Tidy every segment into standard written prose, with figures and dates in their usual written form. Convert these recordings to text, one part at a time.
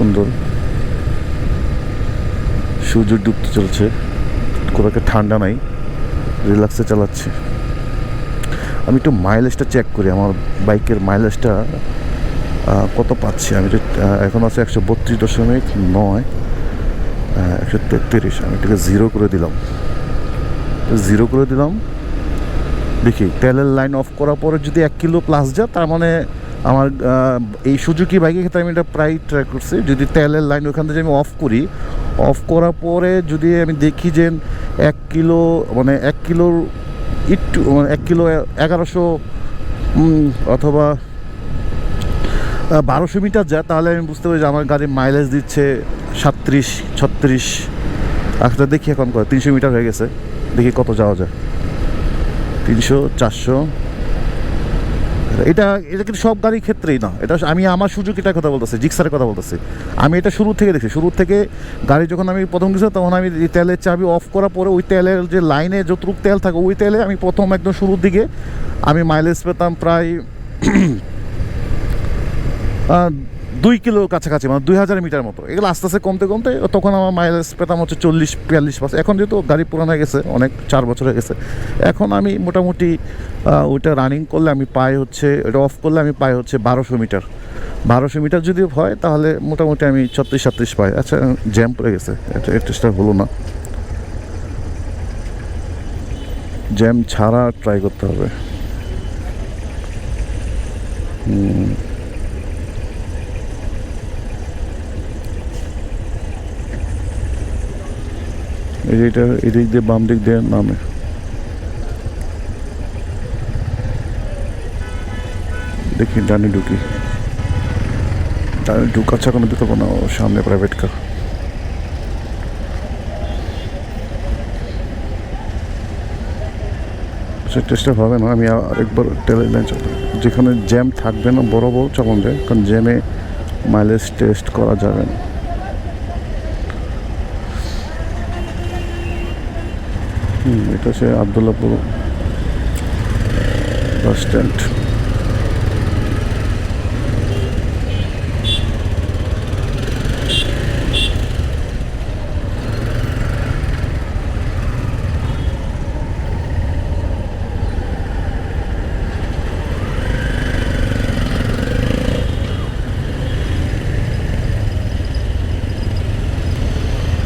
সুন্দর, সূর্য ডুবতে চলছে, খুব একটা ঠান্ডা নাই, রিল্যাক্সে চালাচ্ছি। আমি একটু মাইলেজটা চেক করি, আমার বাইকের মাইলেজটা কত পাচ্ছি। আমি এখন আছে 132.9, 133। আমি এটাকে জিরো করে দিলাম। দেখি তেলের লাইন অফ করার পরে যদি 1 কিলো প্লাস যায়, তার মানে আমার এই সুজুকি বাইকের ক্ষেত্রে আমি এটা প্রায় ট্রাই করছি। যদি তেলের লাইন ওখান থেকে আমি অফ করার পরে যদি আমি দেখি যে 1 কিলো মানে 1 কিলোর একটু মানে 1 কিলো 1100 অথবা 1200 মিটার যায়, তাহলে আমি বুঝতে পারি যে আমার গাড়ি মাইলেজ দিচ্ছে 37-36। একটা দেখি এখন 300 মিটার হয়ে গেছে, দেখি কত যাওয়া যায়। 300-400। এটা কিন্তু সব গাড়ির ক্ষেত্রেই না, এটা আমি আমার সুজুকিটার কথা বলতেছি, জিক্সারের কথা বলতেছি। আমি এটা শুরু থেকে দেখছি, শুরু থেকে গাড়ি যখন আমি প্রথম গেছিলাম, তখন আমি তেলের চাবি অফ করার পরে ওই তেলের যে লাইনে যতটুকু তেল থাকে, ওই তেলে আমি প্রথম একদম শুরুর দিকে আমি মাইলেজ পেতাম প্রায় 2 কিলোর কাছাকাছি, মানে 2000 মিটার মতো। এগুলো আস্তে আস্তে কমতে তখন আমার মাইলেজ পেতাম হচ্ছে 40-42%। এখন যেহেতু গাড়ি পুরানো হয়ে গেছে, অনেক 4 বছর হয়ে গেছে, এখন আমি মোটামুটি ওইটা রানিং করলে আমি পাই হচ্ছে, এটা অফ করলে আমি পাই হচ্ছে 1200 মিটার। 1200 মিটার যদি হয় তাহলে মোটামুটি আমি 36-37 পাই। আচ্ছা, জ্যাম পড়ে গেছে, এটা হলো না, জ্যাম ছাড়া ট্রাই করতে হবে। এটা এদিক দিয়ে বাম দিক দিয়ে নামে। দেখি ডানে ঢুকি, ডানে ঢুকাচ্ছে কোনো বিকল্প না, সামনে প্রাইভেট কার। চেষ্টা হবে না, আমি আরেকবার টেলের লাইন যেখানে জ্যাম থাকবে না বড় চালান যায়, কারণ জ্যামে মাইলেজ টেস্ট করা যাবে না। এটা হচ্ছে আবদুল্লাপুর বাস স্ট্যান্ড।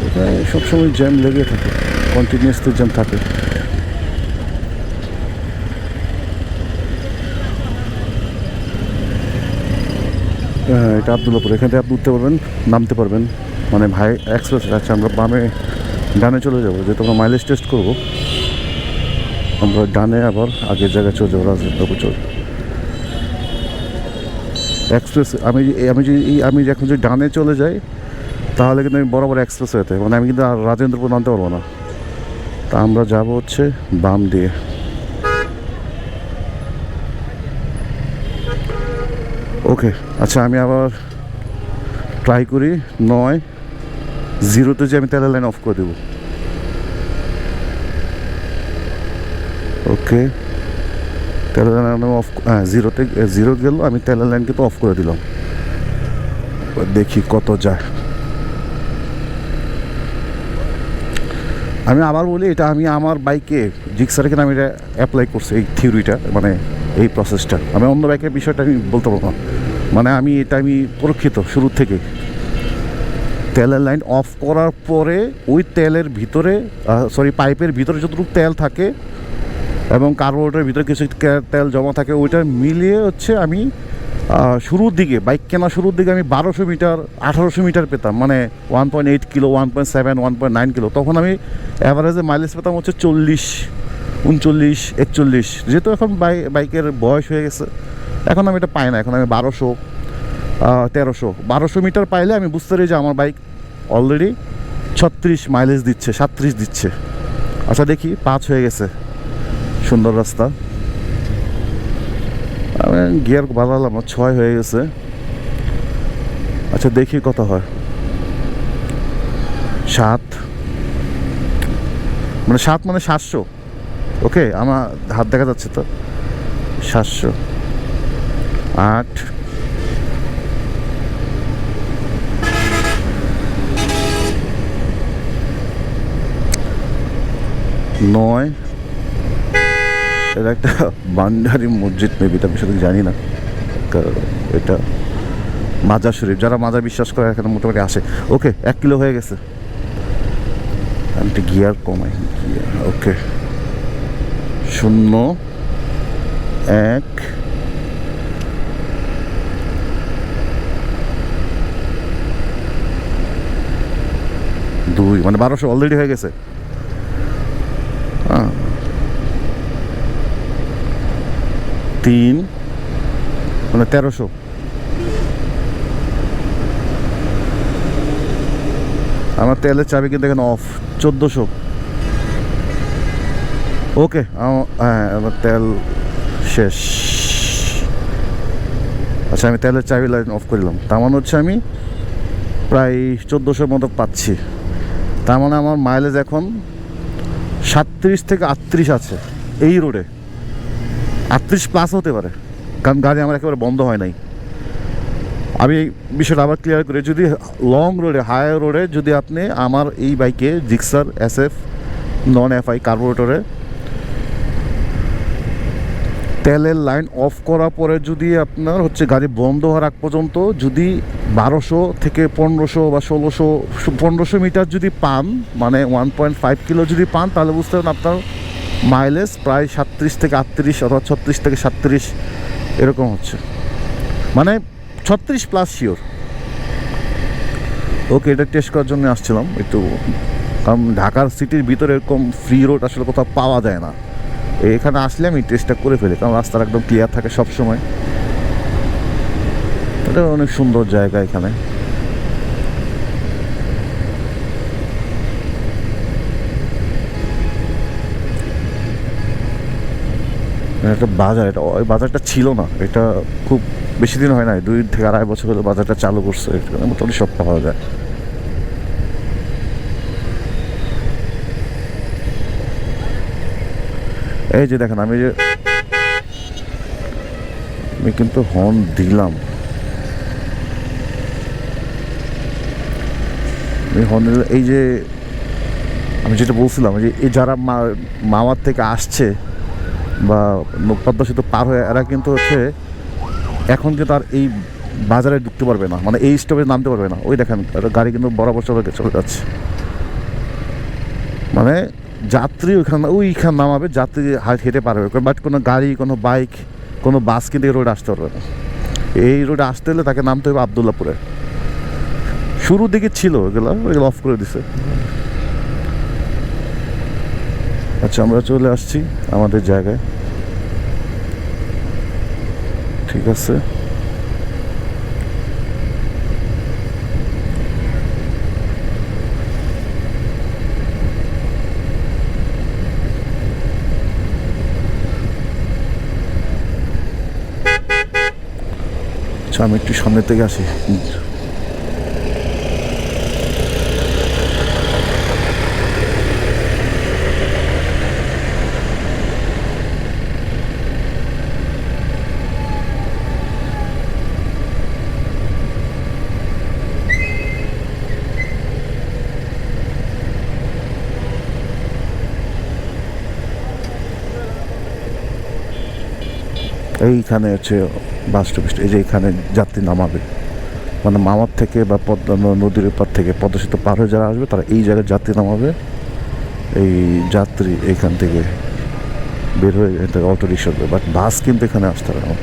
এখানে সবসময় জ্যাম লেগে থাকে, কন্টিনিউয়াসলি জ্যাম থাকে। হ্যাঁ, এটা আবদুল্লাপুর। এখান থেকে আপনি উঠতে পারবেন, নামতে পারবেন, মানে ভাই এক্সপ্রেস আছে। আমরা বামে ডানে চলে যাবো, যেহেতু আমরা মাইলেজ টেস্ট করবো, আমরা ডানে আবার আগের জায়গায় চলে যাবো, রাজনীতি চলে এক্সপ্রেস। আমি এখন যদি ডানে চলে যাই, তাহলে কিন্তু আমি বরাবর এক্সপ্রেস হতে, মানে আমি কিন্তু আর রাজেন্দ্রপুর নামতে পারবো না। তা আমরা যাব হচ্ছে বাম দিয়ে। ওকে, আচ্ছা, আমি আবার ট্রাই করি 9-0 যে আমি তেলের লাইন অফ করে দেবো। ওকে, তেলের লাইন অফ, হ্যাঁ, 0 গেল, আমি তেলের লাইন কিন্তু অফ করে দিলাম। দেখি কত যায়। আমি আবার বলি, এটা আমি আমার বাইকে জিক্সারের ক্ষেত্রে আমি এটা অ্যাপ্লাই করছি, এই থিওরিটা, মানে এই প্রসেসটা। আমি অন্য বাইকের বিষয়টা আমি বলতে পারবো না, মানে আমি পরীক্ষিত শুরু থেকে। তেলের লাইন অফ করার পরে ওই তেলের ভিতরে, পাইপের ভিতরে যতটুকু তেল থাকে এবং কার্বোরেটরের ভিতরে কিছু তেল জমা থাকে, ওইটা মিলিয়ে হচ্ছে আমি শুরুর দিকে, বাইক কেনা শুরুর দিকে আমি 1200 মিটার 1800 মিটার পেতাম, মানে 1.8 কিলো, 1.7, 1.9 কিলো। তখন আমি অ্যাভারেজে মাইলেজ পেতাম হচ্ছে 40, 39, 41। যেহেতু এখন বাইকের বয়স হয়ে গেছে, এখন আমি এটা পাই না। এখন আমি 1200, 1300, 1200 মিটার পাইলে আমি বুঝতে পারি যে আমার বাইক অলরেডি 36 মাইলেজ দিচ্ছে, 37 দিচ্ছে। আচ্ছা, দেখি 5 হয়ে গেছে, সুন্দর রাস্তা। আমি গিয়ার বাড়ালাম, 6 হয়ে গেছে। আচ্ছা, দেখি কত হয়। 7, মানে 7 মানে 700। ওকে, আমার হাত দেখা যাচ্ছে তো, 700, 8, 9 এটা একটা বান্ডারি মসজিদ মেবি, আমি সেটা জানি না। এটা মাজার শরীফ, যারা মাজার বিশ্বাস করে এখানে মোটামুটি আসে। ওকে 1 কিলো হয়ে গেছে। আমি একটু গিয়ার কমাই, ওকে 0 1 2, মানে 1200 অলরেডি হয়ে গেছে। 3 মানে 1300। আমার তেলের চাবি কিন্তু এখানে অফ, 1400। ওকে হ্যাঁ, আমার তেল শেষ। আচ্ছা, আমি তেলের চাবি লাইন অফ করলাম, তার মানে হচ্ছে আমি প্রায় 1400 মতো পাচ্ছি। তার মানে আমার মাইলেজ এখন 37 থেকে 38 আছে এই রোডে। 38 প্লাস হতে পারে, কারণ গাড়ি আমার একেবারে বন্ধ হয় নাই। আমি এই বিষয়টা আবার ক্লিয়ার করি, যদি লং রোডে, হাই রোডে যদি আপনি আমার এই বাইকে জিক্সার SF নন FI কার্বোরেটরে তেলের লাইন অফ করার পরে যদি আপনার হচ্ছে গাড়ি বন্ধ হওয়ার আগ পর্যন্ত যদি 1200 থেকে 1500 বা 1500 মিটার যদি পান, মানে 1.5 কিলো যদি পান, তাহলে বুঝতে পারেন আপনার মাইলেজ প্রায় 37 থেকে 38 অথবা 36 থেকে 37 এরকম হচ্ছে, মানে 36 প্লাস শিওর। ওকে, এটা টেস্ট করার জন্য আসছিলাম একটু, কারণ ঢাকার সিটির ভিতরে এরকম ফ্রি রোড আসলে কোথাও পাওয়া যায় না। এখানে আসলে আমি টেস্টটা করে ফেলি, কারণ রাস্তাটা একদম ক্লিয়ার থাকে সব সময়। এটা অনেক সুন্দর জায়গা এখানে। একটা বাজার, এটা ওই বাজারটা ছিল না, এটা খুব বেশি দিন হয় না, 2 থেকে 2.5 বছর হলে বাজারটা চালু করছে। এখানে মোটামুটি সব পাওয়া যায়। এই যে দেখেন, আমি কিন্তু হর্ন দিলাম, এই যে আমি যেটা বলছিলাম যে এই যারা মাওয়ার থেকে আসছে বা পদ্মা সেতু পার হয়ে, এরা কিন্তু হচ্ছে এখন কিন্তু আর এই বাজারে ঢুকতে পারবে না, মানে এই স্টপে নামতে পারবে না। ওই দেখেন গাড়ি কিন্তু বরাবর চলে যাচ্ছে, মানে যাত্রী ওইখানে নামাবে, যাত্রী হেঁটে পারবে, বাট কোনো গাড়ি, কোনো বাইক, কোনো বাস কিন্তু এই রোডে আসতে পারবে না। এই রোডে আসতে হলে তাকে নামতে হবে আবদুল্লাপুরে। শুরুর দিকে ছিল ওগুলো অফ করে দিছে। আচ্ছা, আমরা চলে আসছি আমাদের জায়গায়, ঠিক আছে। আচ্ছা, আমি একটু সামনে থেকে আসি। এইখানে হচ্ছে বাস স্টপেজ, এই যে এখানে যাত্রী নামাবে, মানে মামার থেকে বা পদ্মা নদীর পার থেকে পদ্মা সেতু পার হয়ে যারা আসবে তারা এই জায়গায় যাত্রী নামাবে। এই যাত্রী এখান থেকে বের হয়ে অটো রিক্সা, বাট বাস কিন্তু এখানে আসতে হবে।